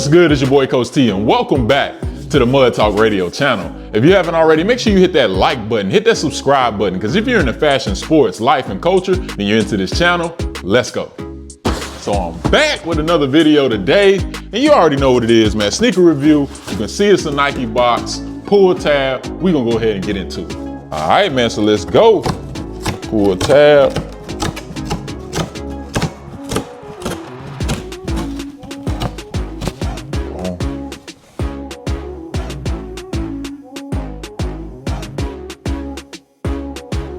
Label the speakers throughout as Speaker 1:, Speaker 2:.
Speaker 1: What's good? It's your boy Coach T, and welcome back to the Mud Talk Radio channel. If you haven't already, make sure you hit that like button, hit that subscribe button, because if you're into fashion, sports, life, and culture, then you're into this channel. Let's go. So I'm back with another video today, and you already know what it is, man. Sneaker review. You can see it's a Nike box. Pull tab. We're gonna go ahead and get into it. All right, man. So let's go. Pull tab.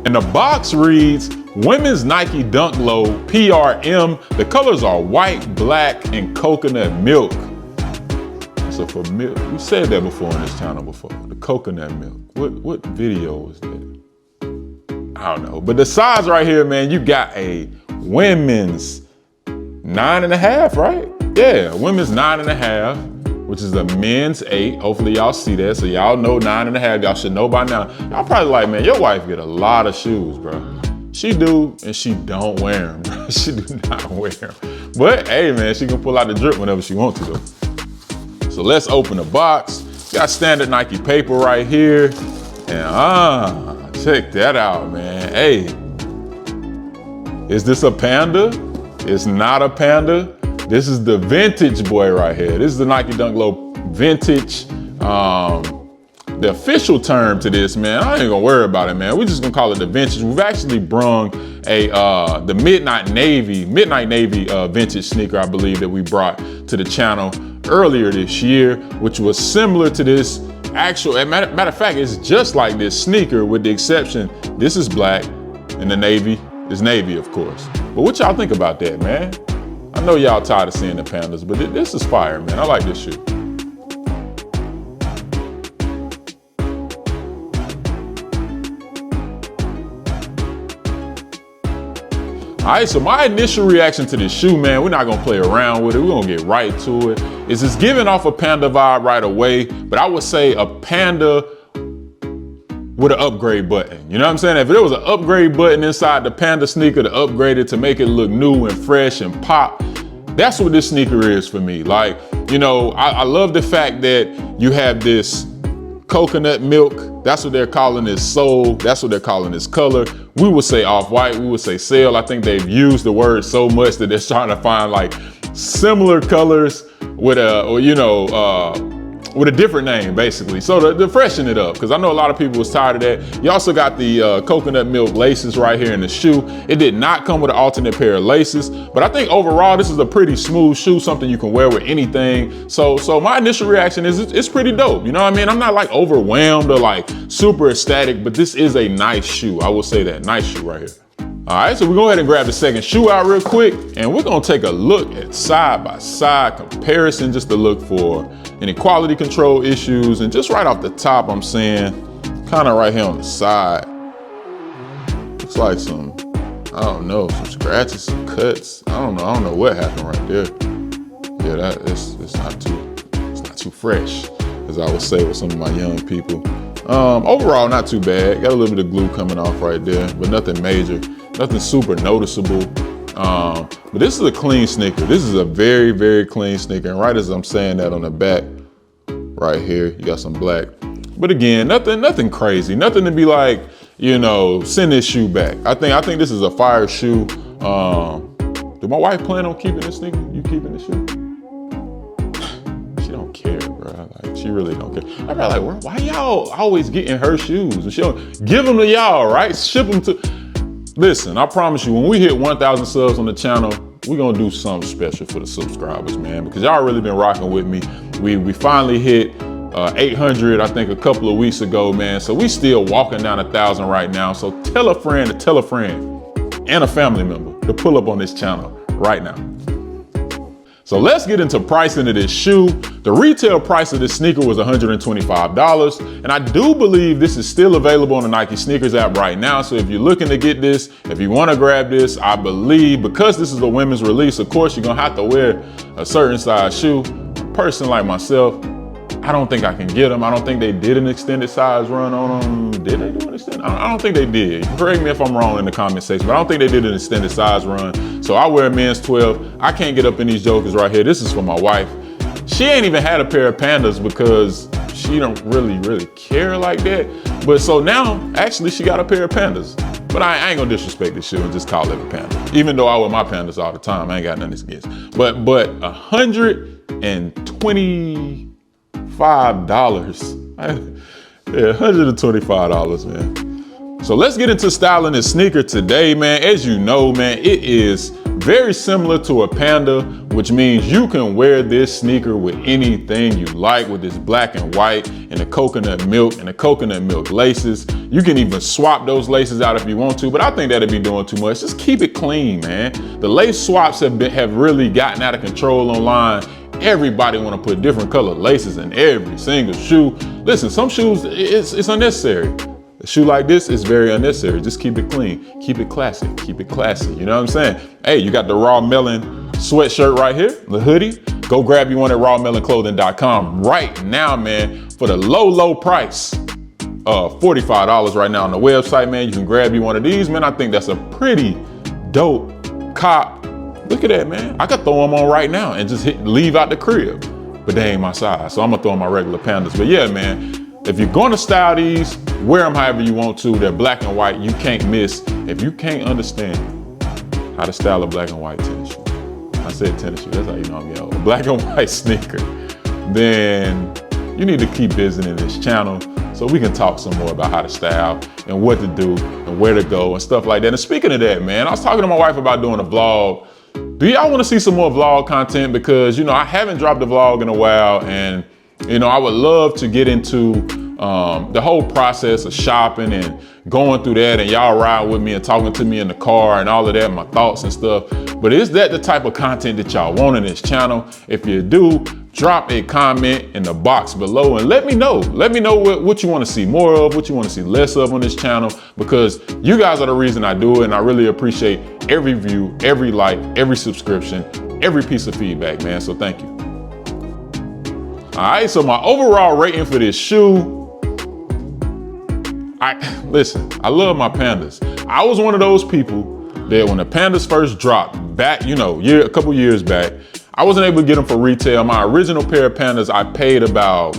Speaker 1: And the box reads, Women's Nike Dunk Low PRM. The colors are white, black, and coconut milk. So for milk, we said that before on this channel before, the coconut milk. What video was that? I don't know, but the size right here, man, you got a women's 9.5, right? Yeah, women's 9.5. Which is a men's 8. Hopefully y'all see that. So y'all know 9.5. Y'all should know by now. Y'all probably like, man, your wife get a lot of shoes, bro. She do, and she don't wear them, bro. She do not wear them. But hey, man, she can pull out the drip whenever she wants to, though. So let's open the box. Got standard Nike paper right here. And check that out, man. Hey, is this a panda? It's not a panda. This is the vintage boy right here. This is the Nike Dunk Low vintage. The official term to this, man, I ain't gonna worry about it, man. We're just gonna call it the vintage. We've actually brung the Midnight Navy vintage sneaker, I believe, that we brought to the channel earlier this year, which was similar to this actual, matter of fact, it's just like this sneaker with the exception, this is black and the navy is navy, of course. But what y'all think about that, man? I know y'all tired of seeing the pandas, but this is fire, man. I like this shoe. All right, so my initial reaction to this shoe, man, we're not gonna play around with it. We're gonna get right to it. It's giving off a panda vibe right away, but I would say a panda with an upgrade button. You know what I'm saying? If there was an upgrade button inside the panda sneaker to upgrade it to make it look new and fresh and pop, that's what this sneaker is for me. Like, you know, I love the fact that you have this coconut milk. That's what they're calling this sole. That's what they're calling this color. We would say off-white, we would say sail. I think they've used the word so much that they're trying to find like similar colors with with a different name, basically. So to freshen it up, because I know a lot of people was tired of that. You also got the coconut milk laces right here in the shoe. It did not come with an alternate pair of laces, but I think overall this is a pretty smooth shoe, something you can wear with anything. So my initial reaction is it's pretty dope. You know what I mean? I'm not like overwhelmed or like super ecstatic, but this is a nice shoe. I will say that, nice shoe right here. All right, so we'll go ahead and grab the second shoe out real quick, and we're gonna take a look at side-by-side comparison just to look for any quality control issues. And just right off the top, I'm saying, kind of right here on the side, looks like some, I don't know, some scratches, some cuts. I don't know what happened right there. Yeah, it's not too fresh, as I would say with some of my young people. Overall, not too bad. Got a little bit of glue coming off right there, but nothing major. Nothing super noticeable, but this is a clean sneaker. This is a very, very clean sneaker. And right as I'm saying that, on the back, right here, you got some black. But again, nothing crazy. Nothing to be like, you know, send this shoe back. I think this is a fire shoe. Do my wife plan on keeping this sneaker? You keeping the shoe? She don't care, bro. Like, she really don't care. I'm like, why y'all always getting her shoes? And she don't give them to y'all, right? Ship them to. Listen, I promise you, when we hit 1,000 subs on the channel, we're gonna do something special for the subscribers, man, because y'all really been rocking with me. We finally hit 800, I think, a couple of weeks ago, man. So we still walking down 1,000 right now. So tell a friend to tell a friend and a family member to pull up on this channel right now. So let's get into pricing of this shoe. The retail price of this sneaker was $125. And I do believe this is still available on the Nike Sneakers app right now. So if you're looking to get this, if you want to grab this, I believe because this is a women's release, of course, you're going to have to wear a certain size shoe. A person like myself, I don't think I can get them. I don't think they did an extended size run on them. Did they do an extended? I don't think they did. Correct me if I'm wrong in the comment section, but I don't think they did an extended size run. So I wear a men's 12. I can't get up in these jokers right here. This is for my wife. She ain't even had a pair of Pandas because she don't really care like that. But so now, actually, she got a pair of Pandas. But I ain't gonna disrespect the shoe and just call it a Panda. Even though I wear my Pandas all the time, I ain't got nothing against. But $125. Yeah, $125, man. So let's get into styling this sneaker today, man. As you know, man, it is very similar to a Panda, which means you can wear this sneaker with anything you like, with this black and white and the coconut milk and the coconut milk laces. You can even swap those laces out if you want to, but I think that'd be doing too much. Just keep it clean, man. The lace swaps have really gotten out of control online. Everybody want to put different colored laces in every single shoe. Listen, some shoes, it's unnecessary. A shoe like this is very unnecessary. Just keep it clean, keep it classic, keep it classy. You know what I'm saying? Hey, you got the Raw Melon sweatshirt right here, the hoodie. Go grab you one at rawmelonclothing.com right now, man, for the low price of $45 right now on the website, man. You can grab you one of these, man. I think that's a pretty dope cop. Look at that, man. I could throw them on right now and just leave out the crib, but they ain't my size, so I'm gonna throw on my regular Pandas. But yeah, man, if you're gonna style these, wear them however you want to. They're black and white. You can't miss. If you can't understand how to style a black and white tennis shoe, I said tennis shoe, that's how you know I'm getting old. A black and white sneaker, then you need to keep visiting this channel so we can talk some more about how to style and what to do and where to go and stuff like that. And speaking of that, man, I was talking to my wife about doing a vlog. Do y'all want to see some more vlog content? Because, you know, I haven't dropped a vlog in a while, and you know, I would love to get into the whole process of shopping and going through that, and y'all ride with me and talking to me in the car and all of that, my thoughts and stuff. But is that the type of content that y'all want in this channel? If you do, drop a comment in the box below and let me know. Let me know what you want to see more of, what you want to see less of on this channel, because you guys are the reason I do it, and I really appreciate every view, every like, every subscription, every piece of feedback, man. So thank you. All right, so my overall rating for this shoe, listen, I love my Pandas. I was one of those people that when the Pandas first dropped back, you know, a couple years back, I wasn't able to get them for retail. My original pair of Pandas, I paid about,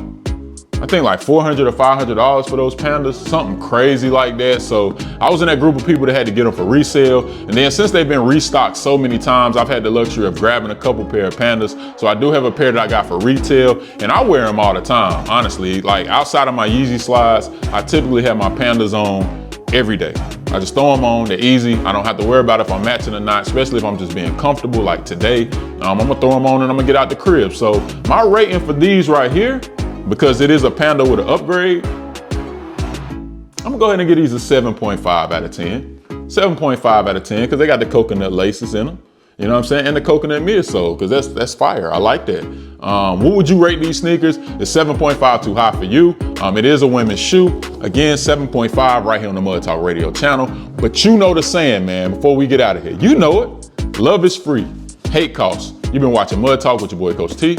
Speaker 1: I think like $400 or $500 for those Pandas, something crazy like that. So I was in that group of people that had to get them for resale. And then since they've been restocked so many times, I've had the luxury of grabbing a couple pair of Pandas. So I do have a pair that I got for retail, and I wear them all the time, honestly. Like outside of my Yeezy slides, I typically have my Pandas on every day. I just throw them on, they're easy. I don't have to worry about if I'm matching or not, especially if I'm just being comfortable like today. I'm gonna throw them on and I'm gonna get out the crib. So my rating for these right here, because it is a Panda with an upgrade, I'm gonna go ahead and give these a 7.5 out of 10. 7.5 out of 10, because they got the coconut laces in them. You know what I'm saying? And the coconut midsole, because that's fire. I like that. What would you rate these sneakers? Is 7.5 too high for you? It is a women's shoe. Again, 7.5 right here on the Mud Talk Radio channel. But you know the saying, man, before we get out of here. You know it. Love is free. Hate costs. You've been watching Mud Talk with your boy, Coach T.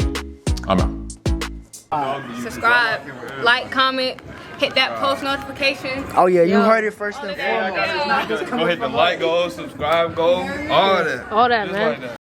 Speaker 1: I'm out.
Speaker 2: Subscribe, like, comment, hit that post notification.
Speaker 3: Oh yeah, you heard it first and foremost.
Speaker 4: Go hit the like, go subscribe, go all that.
Speaker 2: All that, man.
Speaker 4: Like that.